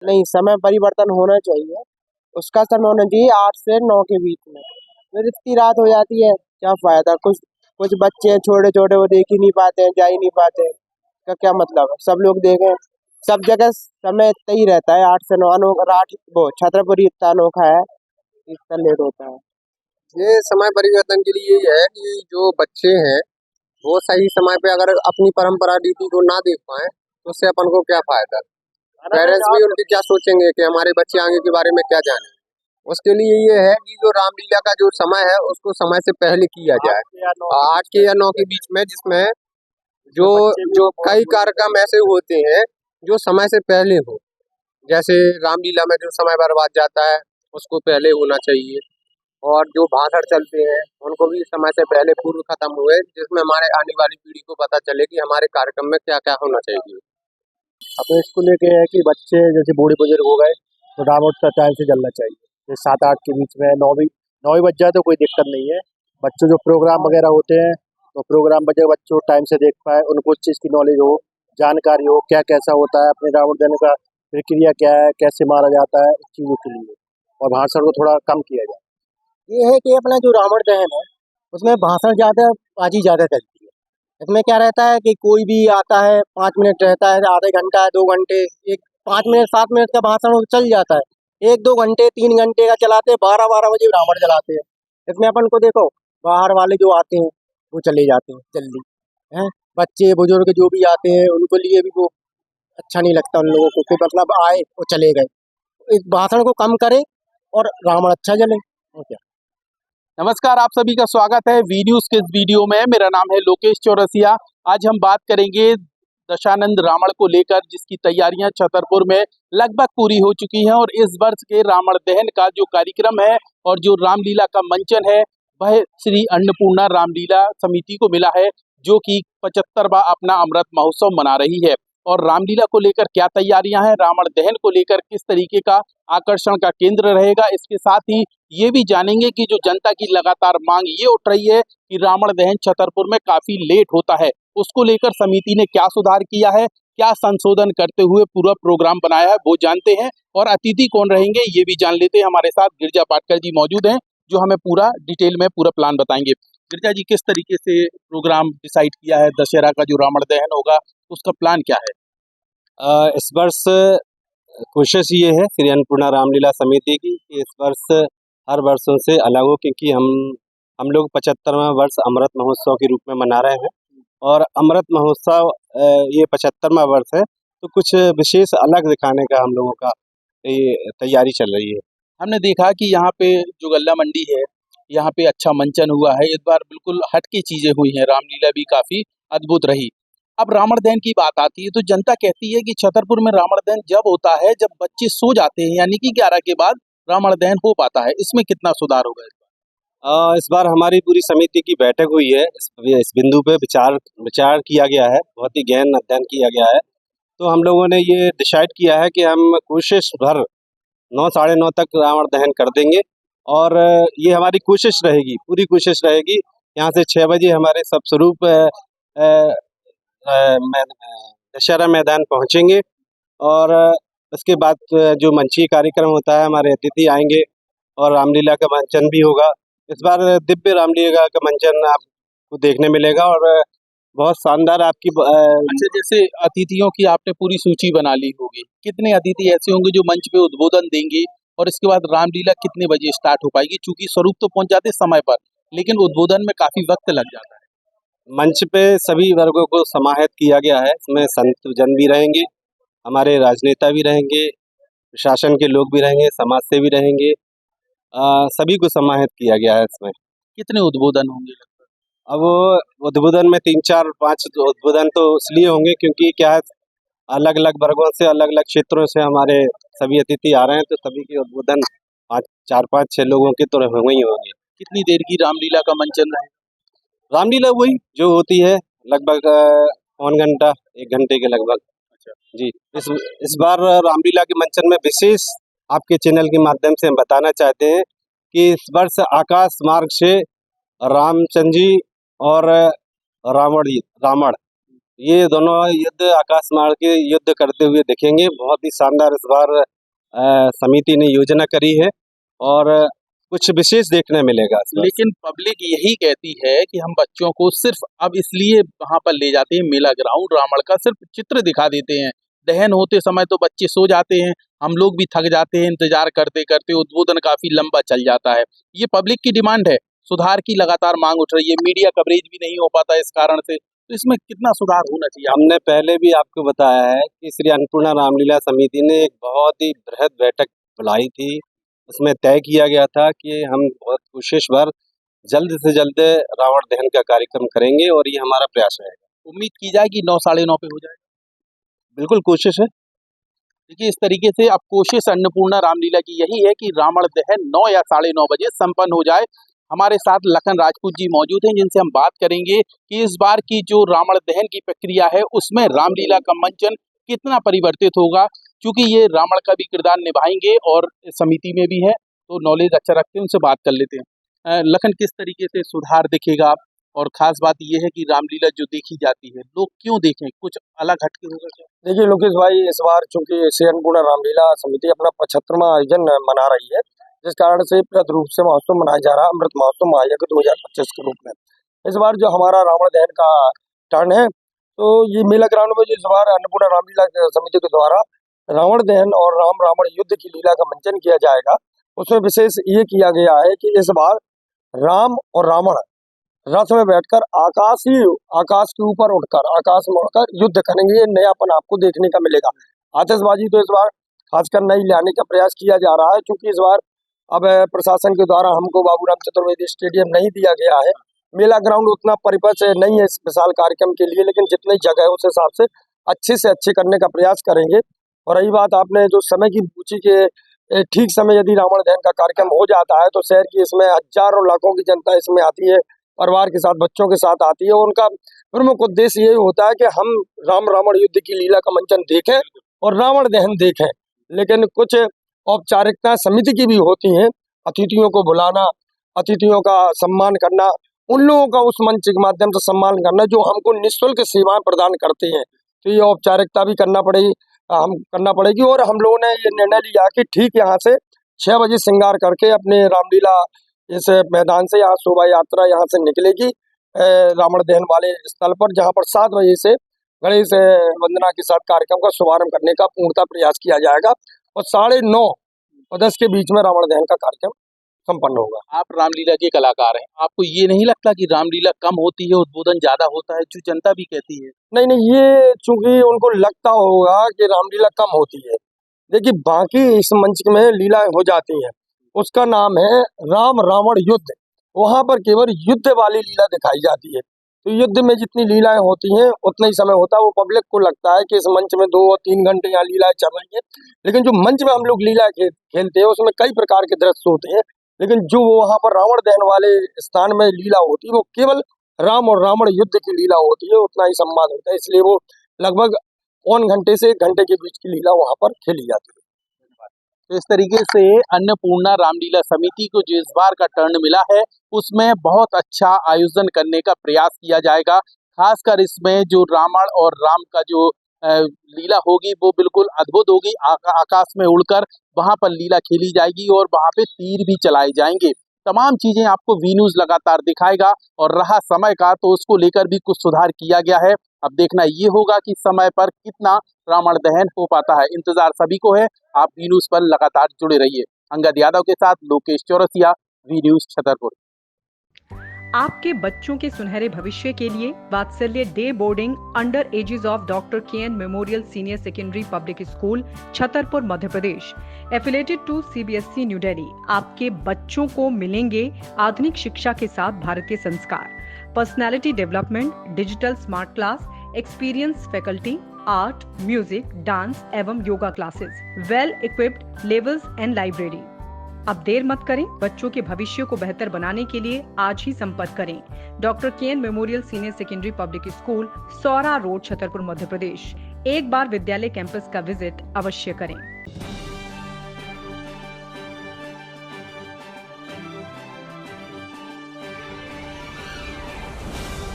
नहीं, समय परिवर्तन होना चाहिए। उसका समय होना चाहिए 8 से 9 के बीच में। फिर इतनी रात हो जाती है, क्या फायदा। कुछ कुछ बच्चे हैं छोटे छोटे, वो देख ही नहीं पाते हैं, जा ही नहीं पाते हैं। का क्या मतलब है, सब लोग देखें। सब जगह समय इतना ही रहता है, 8 से 9। आठ वो छतरपुर इतना अनोखा है, इतना लेट होता है। ये समय परिवर्तन के लिए ये है कि जो बच्चे हैं वो सही समय पे अगर अपनी परंपरा रीति को ना देख पाए तो उससे अपन को क्या फायदा। पेरेंट्स भी उनके क्या सोचेंगे कि हमारे बच्चे आगे के बारे में क्या जाने। उसके लिए ये है कि जो रामलीला का जो समय है उसको समय से पहले किया जाए, 8 के या 9 के बीच में, जिसमें जो जो कई कार्यक्रम ऐसे होते हैं जो समय से पहले हो। जैसे रामलीला में जो समय बर्बाद जाता है उसको पहले होना चाहिए, और जो भाषण चलते हैं उनको भी समय से पहले पूर्व खत्म हुए, जिसमें हमारे आने वाली पीढ़ी को पता चले कि हमारे कार्यक्रम में क्या क्या होना चाहिए। अब इसको लेके है कि बच्चे जैसे बूढ़े बुजुर्ग हो गए तो रावण का टाइम से जलना चाहिए। जैसे 7-8 के बीच में 9 भी बज जाए तो कोई दिक्कत नहीं है। बच्चों जो प्रोग्राम वगैरह होते हैं तो प्रोग्राम बजे बच्चों टाइम से देख पाए, उनको उस चीज़ की नॉलेज हो, जानकारी हो, क्या कैसा होता है, अपने रावण दहन का प्रक्रिया क्या है, कैसे मारा जाता है, इस चीज़ों के लिए। और भाषण को थोड़ा कम किया जाए। ये है कि अपना जो रावण दहन है उसमें भाषण ज़्यादा, बाजी ज़्यादा चलती है। इसमें क्या रहता है कि कोई भी आता है, 5 मिनट रहता है, आधे घंटा 2 घंटे, एक 5 मिनट 7 मिनट का भाषण वो चल जाता है। 1-2 घंटे 3 घंटे का चलाते, 12-12 बजे रावण जलाते हैं। इसमें अपन को देखो, बाहर वाले जो आते हैं वो चले जाते हैं जल्दी, हैं। बच्चे बुजुर्ग जो भी आते हैं उनको लिए भी वो अच्छा नहीं लगता, उन लोगों को कि मतलब आए वो चले गए। इस भाषण को कम करें और रावण अच्छा जले, और क्या। नमस्कार, आप सभी का स्वागत है वी न्यूज़ के इस वीडियो में। मेरा नाम है लोकेश चौरसिया। आज हम बात करेंगे दशानंद रावण को लेकर, जिसकी तैयारियां छतरपुर में लगभग पूरी हो चुकी हैं। और इस वर्ष के रावण दहन का जो कार्यक्रम है और जो रामलीला का मंचन है वह श्री अन्नपूर्णा रामलीला समिति को मिला है, जो कि 75वां अपना अमृत महोत्सव मना रही है। और रामलीला को लेकर क्या तैयारियां हैं, रावण दहन को लेकर किस तरीके का आकर्षण का केंद्र रहेगा, इसके साथ ही ये भी जानेंगे कि जो जनता की लगातार मांग ये उठ रही है कि रावण दहन छतरपुर में काफी लेट होता है, उसको लेकर समिति ने क्या सुधार किया है, क्या संशोधन करते हुए पूरा प्रोग्राम बनाया है, वो जानते हैं। और अतिथि कौन रहेंगे ये भी जान लेते हैं। हमारे साथ गिरिजा पाटकर जी मौजूद हैं, जो हमें पूरा डिटेल में पूरा प्लान बताएंगे। गिरिजा जी, किस तरीके से प्रोग्राम डिसाइड किया है, दशहरा का जो रावण दहन होगा उसका प्लान क्या है? इस वर्ष कोशिश ये है श्री अन्नपूर्णा रामलीला समिति की कि इस वर्ष हर वर्षों से अलग हो, क्योंकि हम लोग 75वां वर्ष अमृत महोत्सव के रूप में मना रहे हैं। और अमृत महोत्सव ये 75वां वर्ष है, तो कुछ विशेष अलग दिखाने का हम लोगों का ये तैयारी चल रही है। हमने देखा कि यहाँ पे जो गल्ला मंडी है, यहाँ पे अच्छा मंचन हुआ है। इस बार बिल्कुल हटके चीजें हुई हैं, रामलीला भी काफी अद्भुत रही। अब रावण दहन की बात आती है तो जनता कहती है कि छतरपुर में रावण दहन जब होता है जब बच्चे सो जाते हैं, यानी कि 11 के बाद रावण दहन हो पाता है। इसमें कितना सुधार होगा इस बार? इस बार हमारी पूरी समिति की बैठक हुई है, इस बिंदु पे विचार किया गया है, बहुत ही गहन अध्ययन किया गया है। तो हम लोगों ने ये डिसाइड किया है कि हम कोशिश भर 9 साढ़े 9 तक रावण दहन कर देंगे। और ये हमारी कोशिश रहेगी, पूरी कोशिश रहेगी। यहाँ से 6 बजे हमारे सब स्वरूप दशहरा मैदान पहुँचेंगे। और उसके बाद जो मंचीय कार्यक्रम होता है, हमारे अतिथि आएंगे और रामलीला का मंचन भी होगा। इस बार दिव्य रामलीला का मंचन आपको देखने मिलेगा और बहुत शानदार आपकी अच्छा, जैसे अतिथियों की आपने पूरी सूची बना ली होगी, कितने अतिथि ऐसे होंगे जो मंच पे उद्बोधन देंगे? और इसके बाद रामलीला कितने बजे स्टार्ट हो पाएगी? चूंकि स्वरूप तो पहुंच जाते समय पर, लेकिन उद्बोधन में काफी वक्त लग जाता है। मंच पे सभी वर्गों को समाहित किया गया है। इसमें संत जन भी रहेंगे, हमारे राजनेता भी रहेंगे, प्रशासन के लोग भी रहेंगे, समाज से भी रहेंगे। सभी को समाहित किया गया है इसमें। कितने उद्बोधन होंगे लगभग? अब उद्बोधन में 3-4-5 उद्बोधन तो इसलिए होंगे क्योंकि क्या है, अलग अलग वर्गों से, अलग अलग क्षेत्रों से हमारे सभी अतिथि आ रहे हैं, तो सभी के उद्बोधन 4-5-6 लोगों के तो होंगे ही होंगे। कितनी देर की रामलीला का मंचन रहेगा? रामलीला वही जो होती है, लगभग पौन घंटा 1 घंटे के लगभग। अच्छा जी, इस बार रामलीला के मंचन में विशेष आपके चैनल के माध्यम से हम बताना चाहते हैं कि इस वर्ष आकाश मार्ग से रामचंद्र जी और रावण ये दोनों युद्ध आकाश मार्ग के युद्ध करते हुए दिखेंगे। बहुत ही शानदार इस बार समिति ने योजना करी है और कुछ विशेष देखने मिलेगा इस बार। लेकिन पब्लिक यही कहती है कि हम बच्चों को सिर्फ अब इसलिए वहां पर ले जाते हैं मेला ग्राउंड रावण का, सिर्फ चित्र दिखा देते हैं। दहन होते समय तो बच्चे सो जाते हैं, हम लोग भी थक जाते हैं इंतजार करते करते, उद्बोधन काफी लंबा चल जाता है। ये पब्लिक की डिमांड है, सुधार की लगातार मांग उठ रही है, मीडिया कवरेज भी नहीं हो पाता इस कारण से, तो इसमें कितना सुधार होना चाहिए? हमने पहले भी आपको बताया है कि श्री अन्नपूर्णा रामलीला समिति ने एक बहुत ही बृहद बैठक बुलाई थी। उसमें तय किया गया था कि हम बहुत कोशिशभर जल्द से जल्द रावण दहन का कार्यक्रम करेंगे और ये हमारा प्रयास रहेगा। उम्मीद की जाए कि 9 साढ़े 9 पे हो जाए। बिल्कुल कोशिश है। देखिए इस तरीके से अब कोशिश अन्नपूर्णा रामलीला की यही है कि रावण दहन 9 या साढ़े 9 बजे संपन्न हो जाए। हमारे साथ लखन राजपूत जी मौजूद हैं जिनसे हम बात करेंगे कि इस बार की जो रावण दहन की प्रक्रिया है उसमें रामलीला का मंचन कितना परिवर्तित होगा, क्योंकि ये रावण का भी किरदार निभाएंगे और समिति में भी है तो नॉलेज अच्छा रखते हैं, उनसे बात कर लेते हैं। लखन, किस तरीके से सुधार दिखेगा और खास बात यह है कि रामलीला जो देखी जाती है लोग क्यों देखें, कुछ अलग हटके होगा क्या? देखिए लोकेश भाई, इस बार चूंकि श्री अन्नपूर्णा रामलीला समिति अपना 75वां आयोजन मना रही है, जिस कारण से बृहद रूप से महोत्सव मनाया जा रहा है, अमृत महोत्सव महायज्ञ 2025 के रूप में। इस बार जो हमारा रावण दहन का टर्न है, तो ये मेला ग्राउंड में जो इस बार अन्नपूर्णा रामलीला समिति के द्वारा रावण दहन और राम रावण युद्ध की लीला का मंचन किया जाएगा। उसमें विशेष ये किया गया है कि इस बार राम और रावण रथ में बैठकर आकाश के ऊपर उठकर, आकाश में उड़कर युद्ध करेंगे। ये नयापन आपको देखने का मिलेगा। आतिशबाजी तो इस बार खासकर नई लाने का प्रयास किया जा रहा है, क्योंकि इस बार अब प्रशासन के द्वारा हमको बाबूराम चतुर्वेदी स्टेडियम नहीं दिया गया है। मेला ग्राउंड उतना परिपक्व नहीं है इस विशाल कार्यक्रम के लिए, लेकिन जितनी जगह है उस हिसाब से अच्छे करने का प्रयास करेंगे। और रही बात आपने जो समय की पूछी कि ठीक समय यदि रावण दहन का कार्यक्रम हो जाता है तो शहर की इसमें हजारों लाखों की जनता इसमें आती है, परिवार के साथ, बच्चों के साथ आती है। उनका प्रमुख उद्देश्य ये होता है कि हम राम रावण युद्ध की लीला का मंचन देखें और रावण दहन देखें। लेकिन कुछ औपचारिकता समिति की भी होती हैं, अतिथियों को बुलाना, अतिथियों का सम्मान करना, उन लोगों का उस मंच के माध्यम से सम्मान करना जो हमको निःशुल्क सेवाएं प्रदान करते हैं। तो ये औपचारिकता भी करना पड़ेगी। और हम लोगों ने ये निर्णय लिया कि ठीक यहाँ से 6 बजे श्रृंगार करके अपने रामलीला इस मैदान से यहाँ शोभा यात्रा यहाँ से निकलेगी रावण दहन वाले स्थल पर, जहाँ पर 7 बजे से गणेश वंदना के साथ कार्यक्रम का शुभारंभ करने का पूर्णतः प्रयास किया जाएगा और 9:30 और 10 के बीच में रावण दहन का कार्यक्रम संपन्न होगा। आप रामलीला के कलाकार हैं, आपको ये नहीं लगता कि रामलीला कम होती है, उद्बोधन ज्यादा होता है, जो जनता भी कहती है? नहीं, ये चूंकि उनको लगता होगा कि रामलीला कम होती है। देखिए बाकी इस मंच में लीला हो जाती है, उसका नाम है राम रावण युद्ध। वहां पर केवल युद्ध वाली लीला दिखाई जाती है। तो युद्ध में जितनी लीलाएं होती हैं उतना ही समय होता है। वो पब्लिक को लगता है कि इस मंच में 2 और 3 घंटे यहाँ लीलाएं चल रही है, लेकिन जो मंच में हम लोग लीला खेलते हैं उसमें कई प्रकार के दृश्य होते हैं। लेकिन जो वहां पर रावण दहन वाले स्थान में लीला होती है वो केवल राम और रावण युद्ध की लीला होती है, उतना ही संवाद होता है। इसलिए वो लगभग 1 घंटे से 1 घंटे के बीच की लीला वहां पर खेली जाती है। तो इस तरीके से अन्नपूर्णा रामलीला समिति को जो इस बार का टर्न मिला है उसमें बहुत अच्छा आयोजन करने का प्रयास किया जाएगा। खासकर इसमें जो रावण और राम का जो लीला होगी वो बिल्कुल अद्भुत होगी। आकाश में उड़कर वहां पर लीला खेली जाएगी और वहां पे तीर भी चलाए जाएंगे। तमाम चीजें आपको वी न्यूज लगातार दिखाएगा और रहा समय का तो उसको लेकर भी कुछ सुधार किया गया है। अब देखना ये होगा कि समय पर कितना रावण दहन हो पाता है, इंतजार सभी को है। आप वी न्यूज पर लगातार जुड़े रहिए। अंगद यादव के साथ लोकेश चौरसिया, वी न्यूज छतरपुर। आपके बच्चों के सुनहरे भविष्य के लिए Vatsalya day boarding under aegis of doctor KN memorial senior secondary public school Chhatarpur Madhya Pradesh affiliated to CBSE New Delhi. आपके बच्चों को मिलेंगे आधुनिक शिक्षा के साथ भारतीय संस्कार, personality development, digital smart class, experience faculty, art, music, dance एवं yoga classes, well equipped levels and library. अब देर मत करें, बच्चों के भविष्य को बेहतर बनाने के लिए आज ही संपर्क करें doctor KN memorial senior secondary public school, Saura road, Chhatarpur Madhya Pradesh. एक बार विद्यालय कैंपस का विजिट अवश्य करें।